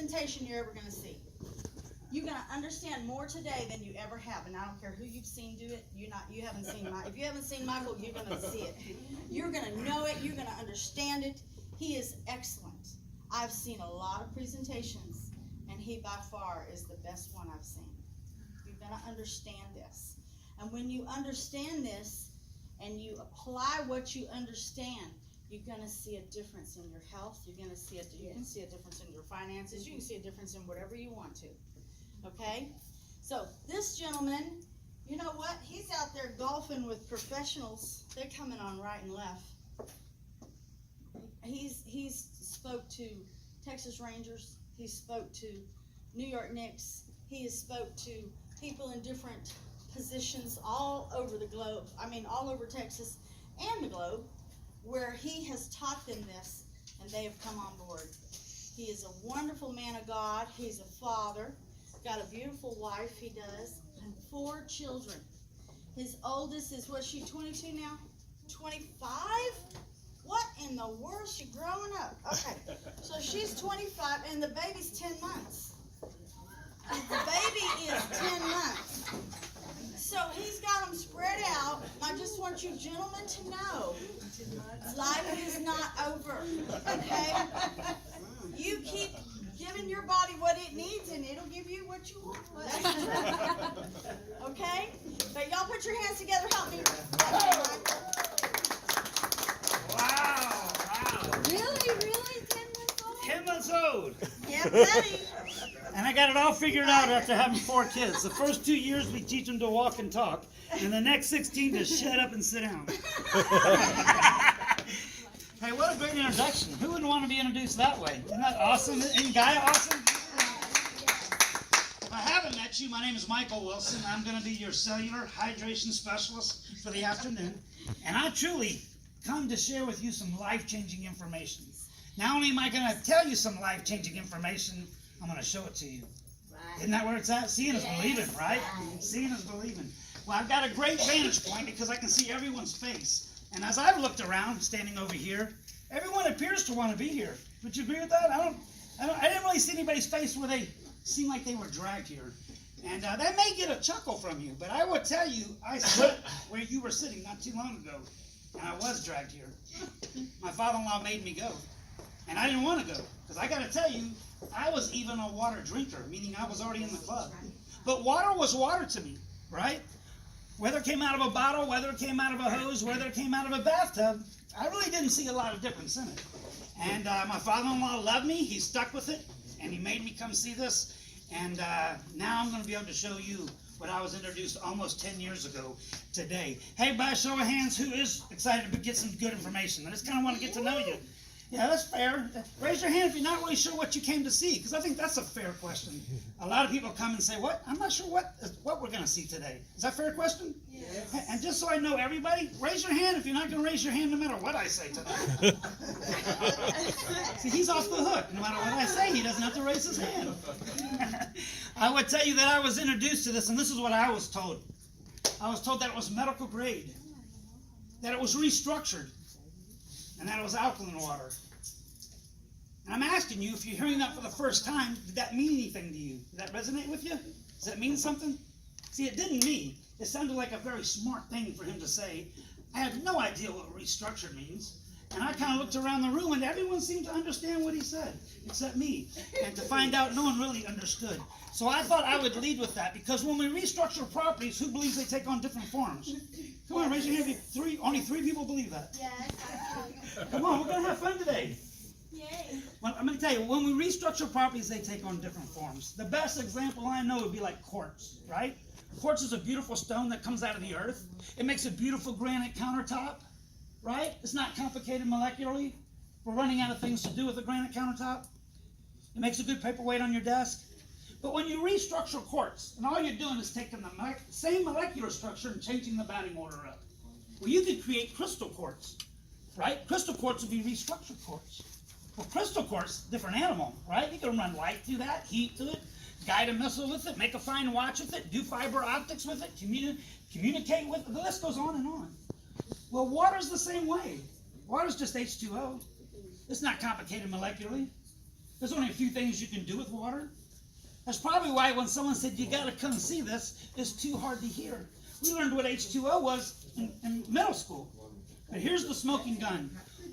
presentation you're ever going to see. You're going to understand more today than you ever have, and I don't care who you've seen do it. You haven't seen Michael. If you haven't seen Michael, you're going to see it. You're going to know it. You're going to understand it. He is excellent. I've seen a lot of presentations, and he by far is the best one I've seen. You're going to understand this, and when you understand this and you apply what you understand, you're going to see a difference in your health. You're going to see you can see a difference in your finances. You can see a difference in whatever you want to. Okay? So this gentleman, you know what? He's out there golfing with professionals. They're coming on right and left. He's spoke to Texas Rangers. He spoke to New York Knicks. He has spoke to people in different positions all over the globe. I mean, all over Texas and the globe, where he has taught them this, and they have come on board. He is a wonderful man of God. He's a father, got a beautiful wife, he does, and 4 children. His oldest is, what's she, 22 now? 25? What in the world? She growing up. Okay, so she's 25, and the baby's 10 months. The baby is 10 months. So he's got them spread out. I just want you gentlemen to know, life is not over, okay? You keep giving your body what it needs, and it'll give you what you want. That's true. Okay? But y'all put your hands together, help me. Wow, wow. Really? 10 months old? 10 months old. Yeah, buddy. And I got it all figured out after having 4 kids. The first 2 years we teach them to walk and talk, and the next 16 to shut up and sit down. Hey, what a great introduction. Who wouldn't want to be introduced that way? Isn't that awesome? Isn't Guy awesome? If I haven't met you, my name is Michael Wilson. I'm going to be your cellular hydration specialist for the afternoon. And I truly come to share with you some life-changing information. Not only am I going to tell you some life-changing information, I'm going to show it to you. Right. Isn't that where it's at? Seeing is believing, right? Seeing is believing. Well, I've got a great vantage point because I can see everyone's face. And as I've looked around, standing over here, everyone appears to want to be here. Would you agree with that? I didn't really see anybody's face where they seemed like they were dragged here. And that may get a chuckle from you, but I will tell you, I sat where you were sitting not too long ago, and I was dragged here. My father-in-law made me go. And I didn't want to go, because I got to tell you, I was even a water drinker, meaning I was already in the club. But water was water to me, right? Whether it came out of a bottle, whether it came out of a hose, whether it came out of a bathtub, I really didn't see a lot of difference in it. And my father-in-law loved me. He stuck with it, and he made me come see this. And now I'm going to be able to show you what I was introduced almost 10 years ago today. Hey, by a show of hands, who is excited to get some good information? I just kind of want to get to know you. Yeah, that's fair. Raise your hand if you're not really sure what you came to see, because I think that's a fair question. A lot of people come and say, "What? I'm not sure what we're going to see today." Is that a fair question? Yes. And just so I know everybody, raise your hand if you're not going to raise your hand no matter what I say today. See, he's off the hook. No matter what I say, he doesn't have to raise his hand. I would tell you that I was introduced to this, and this is what I was told. I was told that it was medical grade, that it was restructured, and that it was alkaline water. And I'm asking you, if you're hearing that for the first time, did that mean anything to you? Did that resonate with you? Does that mean something? See, it didn't me. It sounded like a very smart thing for him to say. I had no idea what restructured means. And I kind of looked around the room, and everyone seemed to understand what he said, except me. And to find out, no one really understood. So I thought I would lead with that, because when we restructure properties, who believes they take on different forms? Come on, raise your hand. Only 3 people believe that. Yes. Come on, we're going to have fun today. Yay. Well, I'm going to tell you, when we restructure properties, they take on different forms. The best example I know would be like quartz, right? Quartz is a beautiful stone that comes out of the earth. It makes a beautiful granite countertop, right? It's not complicated molecularly. We're running out of things to do with a granite countertop. It makes a good paperweight on your desk. But when you restructure quartz, and all you're doing is taking the same molecular structure and changing the batting order up. Well, you could create crystal quartz, right? Crystal quartz would be restructured quartz. Well, crystal quartz, different animal, right? You can run light through that, heat to it, guide a missile with it, make a fine watch with it, do fiber optics with it, communicate with it. The list goes on and on. Well, water's the same way. Water's just H2O. It's not complicated molecularly. There's only a few things you can do with water. That's probably why when someone said, you gotta come see this, it's too hard to hear. We learned what H2O was in middle school. But here's the smoking gun.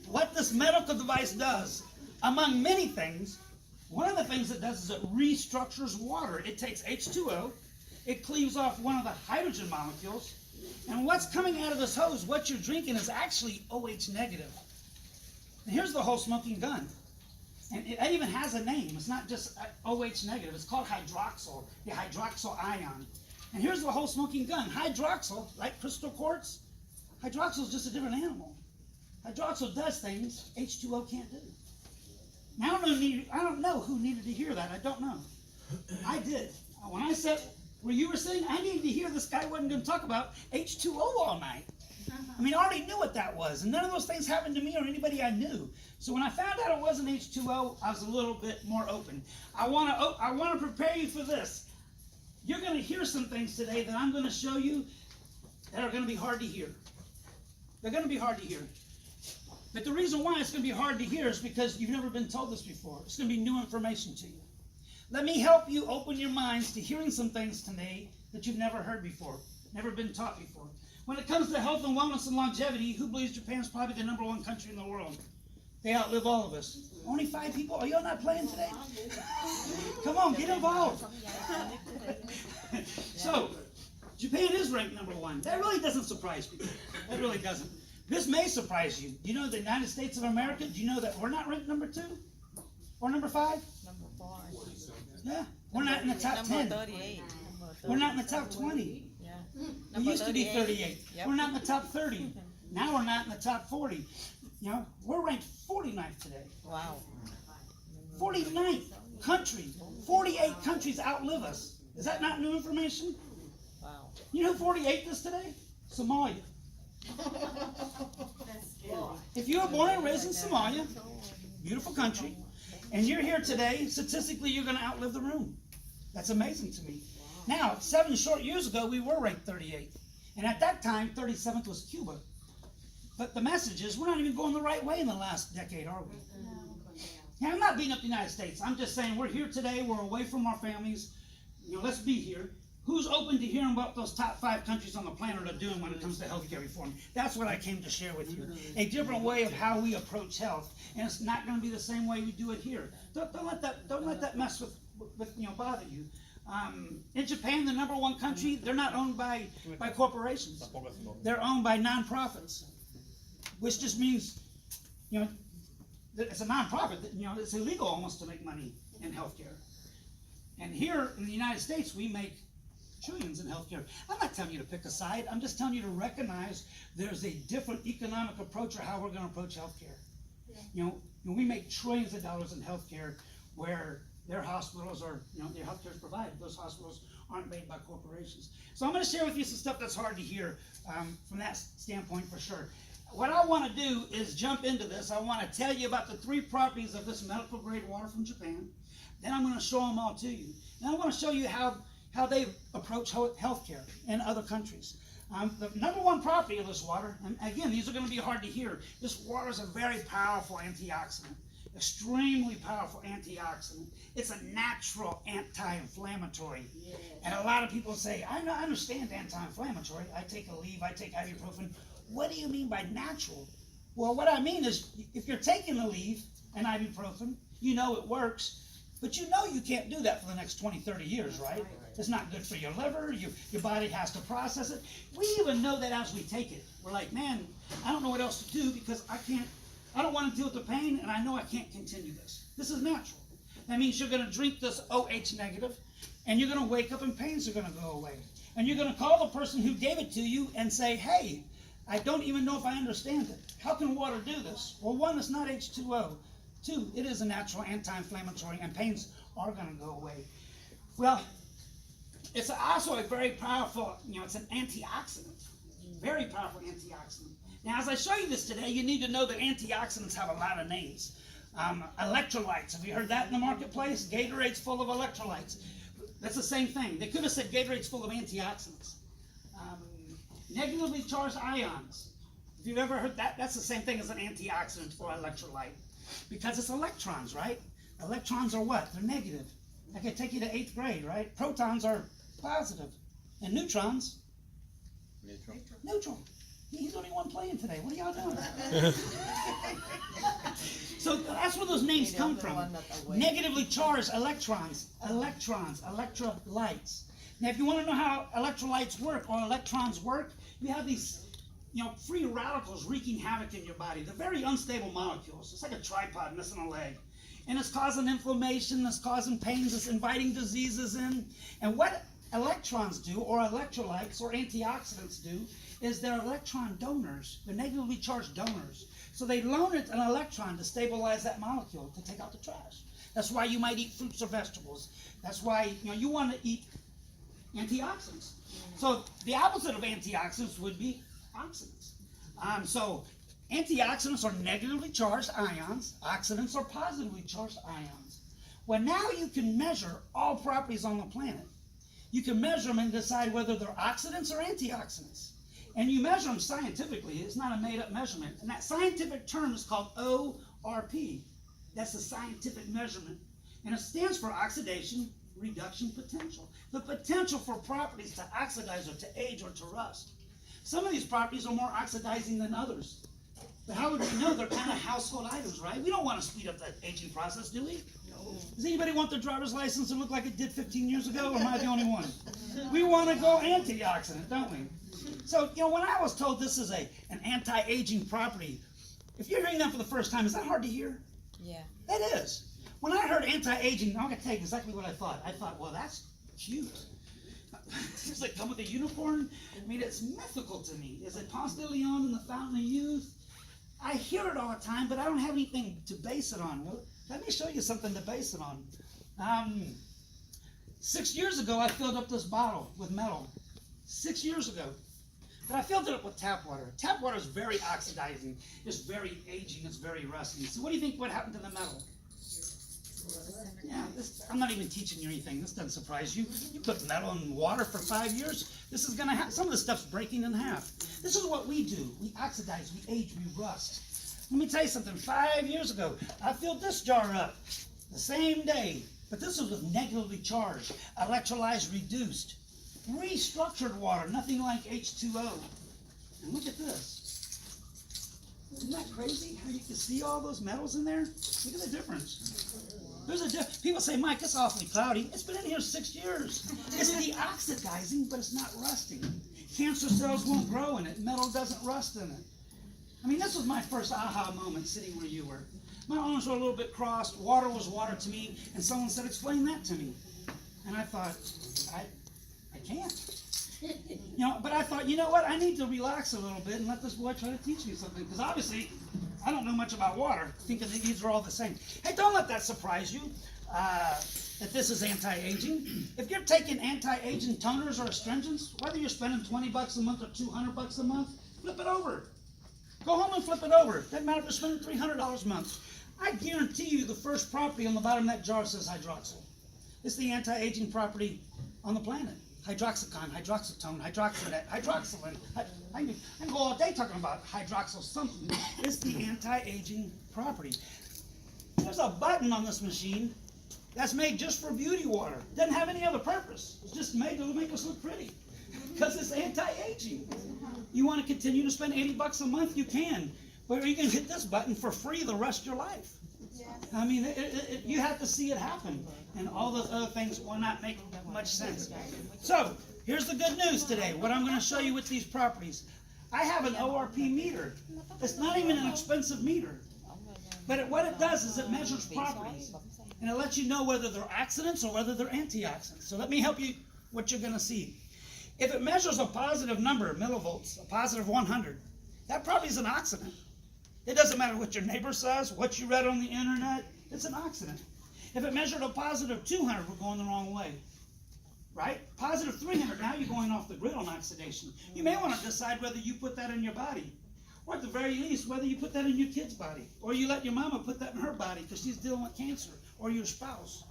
What this medical device does, among many things, one of the things it does is it restructures water. It takes H2O, it cleaves off one of the hydrogen molecules, and what's coming out of this hose, what you're drinking, is actually OH negative. And here's the whole smoking gun. And it even has a name. It's not just OH negative. It's called hydroxyl, the hydroxyl ion. And here's the whole smoking gun. Hydroxyl, like crystal quartz, hydroxyl is just a different animal. Hydroxyl does things H2O can't do. Now I don't know who needed to hear that. I don't know. I did. When I said where you were sitting, I needed to hear this guy wasn't going to talk about H2O all night. I mean, I already knew what that was, and none of those things happened to me or anybody I knew. So when I found out it wasn't H2O, I was a little bit more open. I want to prepare you for this. You're going to hear some things today that I'm going to show you that are going to be hard to hear. They're going to be hard to hear. But the reason why it's going to be hard to hear is because you've never been told this before. It's going to be new information to you. Let me help you open your minds to hearing some things today that you've never heard before, never been taught before. When it comes to health and wellness and longevity, who believes Japan's probably the #1 country in the world? They outlive all of us. Only 5 people? Are y'all not playing today? Come on, get involved. So, Japan is ranked #1. That really doesn't surprise people. That really doesn't. This may surprise you. Do you know the United States of America? Do you know that we're not ranked #2 or #5? Number 4. Yeah, we're not in the top 10. 38. We're not in the top 20. Yeah. We used to be 38. Yep. We're not in the top 30. Now we're not in the top 40. You know, we're ranked 49th today. Wow. 49th country. 48 countries outlive us. Is that not new information? Wow. You know who 48th is today? Somalia. If you were born and raised in Somalia, beautiful country, and you're here today, statistically you're going to outlive the room. That's amazing to me. Now, 7 short years ago, we were ranked 38th. And at that time, 37th was Cuba. But the message is, we're not even going the right way in the last decade, are we? Now, I'm not beating up the United States. I'm just saying we're here today. We're away from our families. You know, let's be here. Who's open to hearing what those top 5 countries on the planet are doing when it comes to healthcare reform? That's what I came to share with you. A different way of how we approach health. And it's not going to be the same way we do it here. Don't let that mess with bother you. In Japan, the #1 country, they're not owned by corporations. They're owned by nonprofits, which just means, that it's a nonprofit. It's illegal almost to make money in healthcare. And here in the United States, we make trillions in healthcare. I'm not telling you to pick a side. I'm just telling you to recognize there's a different economic approach or how we're going to approach healthcare. Yeah. We make trillions of dollars in healthcare where their hospitals are, their healthcare is provided. Those hospitals aren't made by corporations. So I'm going to share with you some stuff that's hard to hear from that standpoint for sure. What I want to do is jump into this. I want to tell you about the 3 properties of this medical grade water from Japan. Then I'm going to show them all to you. And I want to show you how they approach healthcare in other countries. The #1 property of this water, and again, these are going to be hard to hear. This water is a very powerful antioxidant. Extremely powerful antioxidant. It's a natural anti-inflammatory. Yes. And a lot of people say, I understand anti-inflammatory. I take Aleve, I take ibuprofen. What do you mean by natural? Well, what I mean is, if you're taking Aleve and ibuprofen, you know it works, but you know you can't do that for the next 20, 30 years, right? It's not good for your liver. Your body has to process it. We even know that as we take it. We're like, man, I don't know what else to do because I don't want to deal with the pain, and I know I can't continue this. This is natural. That means you're going to drink this OH negative, and you're going to wake up and pains are going to go away. And you're going to call the person who gave it to you and say, hey, I don't even know if I understand it. How can water do this? Well, 1, it's not H2O. 2, it is a natural anti-inflammatory, and pains are going to go away. Well, it's also a very powerful, it's an antioxidant. Very powerful antioxidant. Now, as I show you this today, you need to know that antioxidants have a lot of names. Electrolytes, have you heard that in the marketplace? Gatorade's full of electrolytes. That's the same thing. They could have said Gatorade's full of antioxidants. Negatively charged ions. If you've ever heard that, that's the same thing as an antioxidant or electrolyte. Because it's electrons, right? Electrons are what? They're negative. I could take you to 8th grade, right? Protons are positive. And neutrons? Neutral. He's the only one playing today. What are y'all doing? So that's where those names come from. Negatively charged electrons, electrolytes. Now, if you want to know how electrolytes work or electrons work, you have these, free radicals wreaking havoc in your body. They're very unstable molecules. It's like a tripod missing a leg. And it's causing inflammation, it's causing pains, it's inviting diseases in. And what electrons do, or electrolytes, or antioxidants do, is they're electron donors. They're negatively charged donors. So they loan it an electron to stabilize that molecule, to take out the trash. That's why you might eat fruits or vegetables. That's why you want to eat antioxidants. So the opposite of antioxidants would be oxidants. So antioxidants are negatively charged ions. Oxidants are positively charged ions. Well, now you can measure all properties on the planet. You can measure them and decide whether they're oxidants or antioxidants. And you measure them scientifically. It's not a made-up measurement. And that scientific term is called ORP. That's the scientific measurement. And it stands for oxidation reduction potential. The potential for properties to oxidize or to age or to rust. Some of these properties are more oxidizing than others. But how would we know? They're kind of household items, right? We don't want to speed up that aging process, do we? No. Does anybody want their driver's license to look like it did 15 years ago, or am I the only one? We want to go antioxidant, don't we? So, when I was told this is an anti-aging property, if you're hearing that for the first time, is that hard to hear? Yeah. It is. When I heard anti-aging, I'm going to tell you exactly what I thought. I thought, well, that's cute. Does it come with a unicorn? I mean, it's mythical to me. Is it Ponce de Leon in the Fountain of Youth? I hear it all the time, but I don't have anything to base it on. Well, let me show you something to base it on. 6 years ago, I filled up this bottle with metal. 6 years ago. But I filled it up with tap water. Tap water is very oxidizing. It's very aging. It's very rusty. So what do you think what happened to the metal? Yeah, I'm not even teaching you anything. This doesn't surprise you. You put metal in water for 5 years, this is going to happen. Some of this stuff's breaking in half. This is what we do. We oxidize, we age, we rust. Let me tell you something. 5 years ago, I filled this jar up the same day. But this was with negatively charged, electrolyzed, reduced, restructured water, nothing like H2O. And look at this. Isn't that crazy how you can see all those metals in there? Look at the difference. People say, Mike, it's awfully cloudy. It's been in here 6 years. It's deoxidizing, but it's not rusting. Cancer cells won't grow in it. Metal doesn't rust in it. I mean, this was my first aha moment sitting where you were. My arms were a little bit crossed. Water was water to me. And someone said, explain that to me. And I thought, I can't. But I thought, you know what? I need to relax a little bit and let this boy try to teach me something. Because obviously, I don't know much about water, thinking that these are all the same. Hey, don't let that surprise you, that this is anti-aging. If you're taking anti-aging toners or astringents, whether you're spending $20 a month or $200 a month, flip it over. Go home and flip it over. Doesn't matter if you're spending $300 a month. I guarantee you the first property on the bottom of that jar says hydroxyl. It's the anti-aging property on the planet. Hydroxycon, hydroxytone, hydroxynet, hydroxylin. I can go all day talking about hydroxyl something. It's the anti-aging property. There's a button on this machine that's made just for beauty water. Doesn't have any other purpose. It's just made to make us look pretty. Because it's anti-aging. You want to continue to spend $80 a month, you can. But you can hit this button for free the rest of your life. I mean, you have to see it happen. And all those other things will not make much sense. So, here's the good news today. What I'm going to show you with these properties. I have an ORP meter. It's not even an expensive meter. But what it does is it measures properties. And it lets you know whether they're oxidants or whether they're antioxidants. So let me help you what you're going to see. If it measures a positive number, millivolts, a positive 100, that probably is an oxidant. It doesn't matter what your neighbor says, what you read on the internet, it's an oxidant. If it measured a positive 200, we're going the wrong way. Right? Positive 300, now you're going off the grid on oxidation. You may want to decide whether you put that in your body. Or at the very least, whether you put that in your kid's body. Or you let your mama put that in her body because she's dealing with cancer. Or your spouse.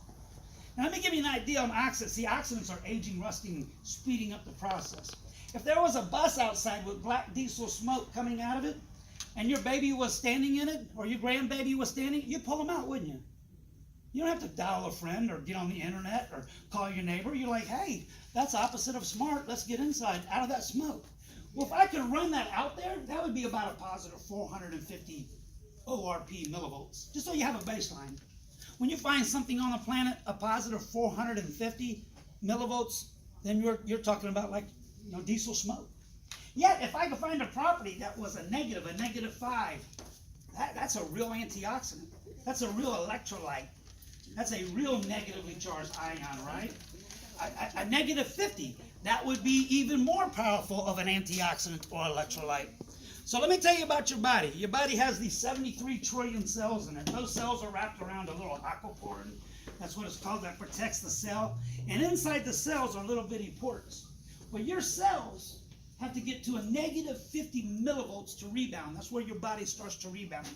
Now let me give you an idea on oxidants. The oxidants are aging, rusting, speeding up the process. If there was a bus outside with black diesel smoke coming out of it, and your baby was standing in it, or your grandbaby was standing, you'd pull them out, wouldn't you? You don't have to dial a friend or get on the internet or call your neighbor. You're like, hey, that's opposite of smart. Let's get inside, out of that smoke. Well, if I could run that out there, that would be about a positive 450 ORP millivolts, just so you have a baseline. When you find something on the planet, a positive 450 millivolts, then you're talking about like, diesel smoke. Yet, if I could find a property that was a -5, that's a real antioxidant. That's a real electrolyte. That's a real negatively charged ion, right? A -50, that would be even more powerful of an antioxidant or electrolyte. So let me tell you about your body. Your body has these 73 trillion cells in it. Those cells are wrapped around a little aquaporin. That's what it's called, that protects the cell. And inside the cells are little bitty ports. Well, your cells have to get to a -50 millivolts to rebound. That's where your body starts to rebound.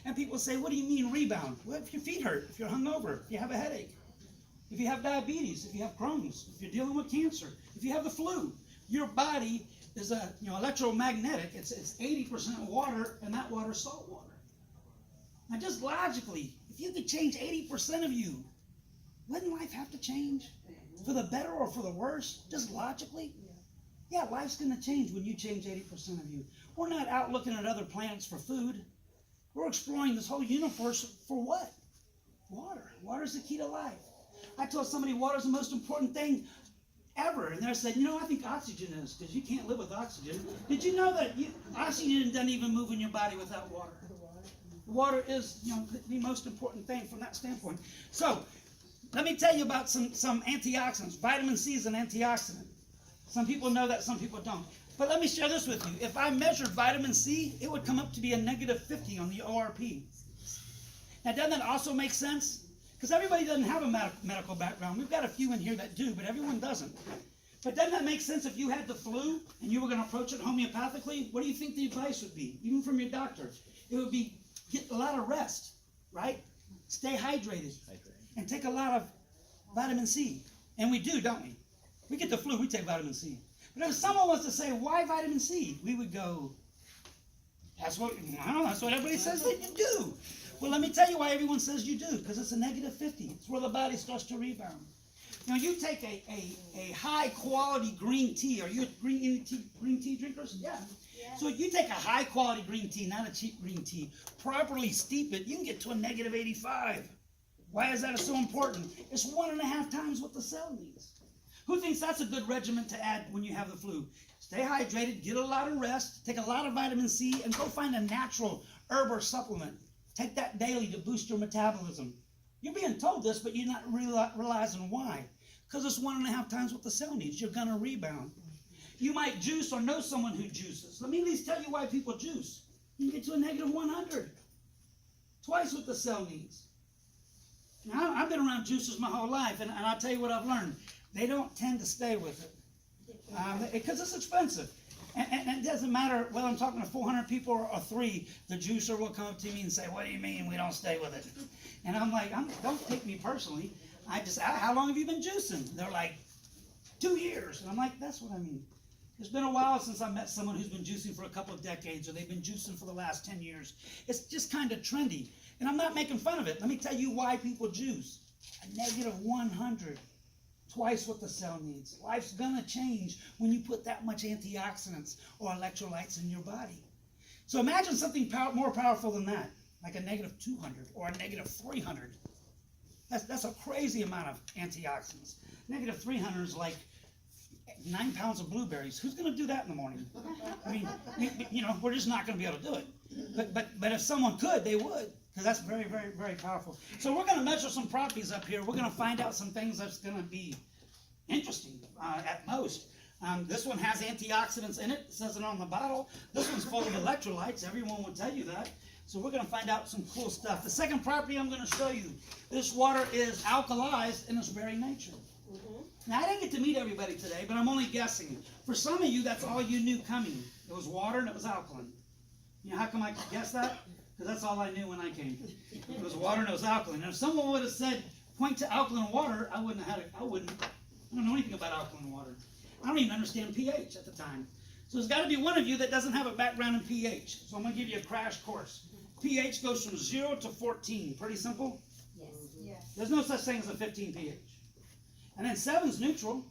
And people say, what do you mean rebound? Well, if your feet hurt, if you're hungover, if you have a headache, if you have diabetes, if you have Crohn's, if you're dealing with cancer, if you have the flu, your body is electromagnetic. It's 80% water, and that water is salt water. Now, just logically, if you could change 80% of you, wouldn't life have to change for the better or for the worse? Just logically, yeah, life's going to change when you change 80% of you. We're not out looking at other planets for food. We're exploring this whole universe for what? Water. Water is the key to life. I told somebody water is the most important thing ever, and they said, I think oxygen is, because you can't live with oxygen. Did you know that oxygen doesn't even move in your body without water? Water is, the most important thing from that standpoint. So, let me tell you about some antioxidants. Vitamin C is an antioxidant. Some people know that, some people don't. But let me share this with you. If I measured vitamin C, it would come up to be a -50 on the ORP. Now, doesn't that also make sense? Because everybody doesn't have a medical background. We've got a few in here that do, but everyone doesn't. But doesn't that make sense if you had the flu and you were going to approach it homeopathically? What do you think the advice would be, even from your doctor? It would be get a lot of rest, right? Stay hydrated, and take a lot of vitamin C. And we do, don't we? We get the flu, we take vitamin C. But if someone was to say, why vitamin C? We would go, that's what everybody says that you do. Well, let me tell you why everyone says you do, because it's a -50. It's where the body starts to rebound. You take a high quality green tea. Are you green tea drinkers? Yeah. So you take a high quality green tea, not a cheap green tea, properly steep it, you can get to a -85. Why is that so important? It's 1.5 times what the cell needs. Who thinks that's a good regimen to add when you have the flu? Stay hydrated, get a lot of rest, take a lot of vitamin C, and go find a natural herb or supplement. Take that daily to boost your metabolism. You're being told this, but you're not realizing why. Because it's 1.5 times what the cell needs. You're going to rebound. You might juice or know someone who juices. Let me at least tell you why people juice. You can get to a -100. Twice what the cell needs. Now, I've been around juicers my whole life, and I'll tell you what I've learned. They don't tend to stay with it because it's expensive. And it doesn't matter whether I'm talking to 400 people or 3, the juicer will come up to me and say, what do you mean we don't stay with it? And I'm like, don't take me personally. How long have you been juicing? They're like, 2 years. And I'm like, that's what I mean. It's been a while since I met someone who's been juicing for a couple of decades, or they've been juicing for the last 10 years. It's just kind of trendy. And I'm not making fun of it. Let me tell you why people juice. A -100. Twice what the cell needs. Life's gonna change when you put that much antioxidants or electrolytes in your body. So imagine something more powerful than that, like a -200 or a -300. That's a crazy amount of antioxidants. -300 is like 9 pounds of blueberries. Who's gonna do that in the morning? I mean, we're just not gonna be able to do it. But if someone could, they would. Because that's very, very, very powerful. So we're going to measure some properties up here. We're going to find out some things that's going to be interesting at most. This one has antioxidants in it. It says it on the bottle. This one's full of electrolytes. Everyone will tell you that. So we're going to find out some cool stuff. The second property I'm going to show you, this water is alkalized in its very nature. Now, I didn't get to meet everybody today, but I'm only guessing. For some of you, that's all you knew coming. It was water and it was alkaline. How come I could guess that? Because that's all I knew when I came. It was water and it was alkaline. And if someone would have said, point to alkaline water, I wouldn't have had it. I don't know anything about alkaline water. I don't even understand pH at the time. So there's got to be one of you that doesn't have a background in pH. So I'm going to give you a crash course. pH goes from 0 to 14. Pretty simple? Yes. There's no such thing as a 15 pH. And then 7's neutral.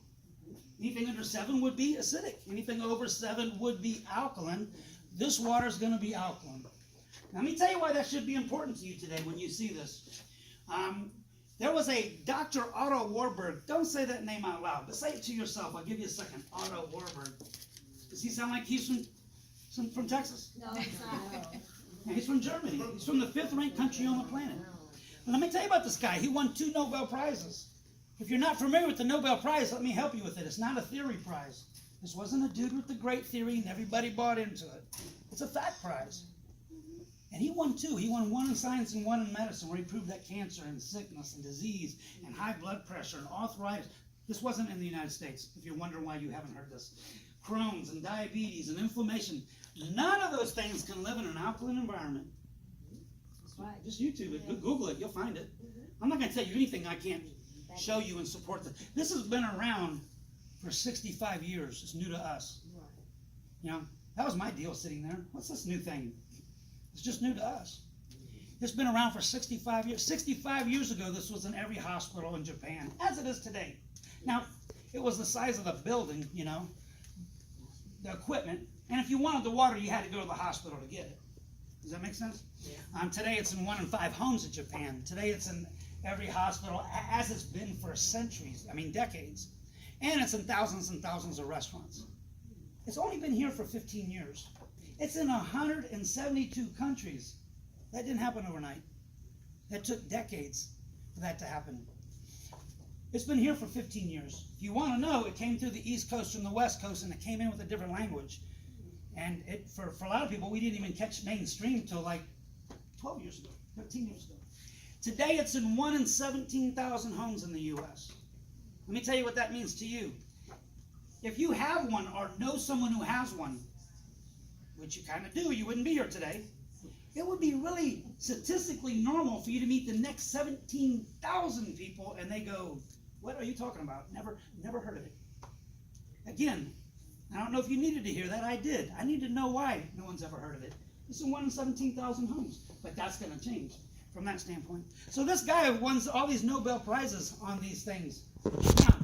Anything under 7 would be acidic. Anything over 7 would be alkaline. This water is going to be alkaline. Now, let me tell you why that should be important to you today when you see this. There was a Dr. Otto Warburg. Don't say that name out loud, but say it to yourself. I'll give you a second. Otto Warburg. Does he sound like he's from Texas? No, it's not. No, he's from Germany. He's from the 5th-ranked country on the planet. And let me tell you about this guy. He won 2 Nobel Prizes. If you're not familiar with the Nobel Prize, let me help you with it. It's not a theory prize. This wasn't a dude with the great theory and everybody bought into it. It's a fact prize. And he won 2. He won 1 in science and 1 in medicine, where he proved that cancer and sickness and disease and high blood pressure and arthritis. This wasn't in the United States, if you're wondering why you haven't heard this. Crohn's and diabetes and inflammation. None of those things can live in an alkaline environment. That's right. Just YouTube it, Google it, you'll find it. I'm not going to tell you anything I can't show you and support. This has been around for 65 years. It's new to us. You know, that was my deal sitting there. What's this new thing? It's just new to us. It's been around for 65 years. 65 years ago, this was in every hospital in Japan, as it is today. Now, it was the size of the building, you know, the equipment. And if you wanted the water, you had to go to the hospital to get it. Does that make sense? Yeah. Today, it's in 1 in 5 homes in Japan. Today, it's in every hospital, as it's been for centuries, decades. And it's in thousands and thousands of restaurants. It's only been here for 15 years. It's in 172 countries. That didn't happen overnight. That took decades for that to happen. It's been here for 15 years. If you want to know, it came through the East Coast from the West Coast, and it came in with a different language. And for a lot of people, we didn't even catch mainstream until like 12 years ago, 13 years ago. Today, it's in 1 in 17,000 homes in the U.S. Let me tell you what that means to you. If you have one or know someone who has one, which you kind of do, you wouldn't be here today, it would be really statistically normal for you to meet the next 17,000 people and they go, what are you talking about? Never heard of it. Again, I don't know if you needed to hear that. I did. I need to know why no one's ever heard of it. It's in 1 in 17,000 homes, but that's going to change from that standpoint. So this guy won all these Nobel Prizes on these things. Now,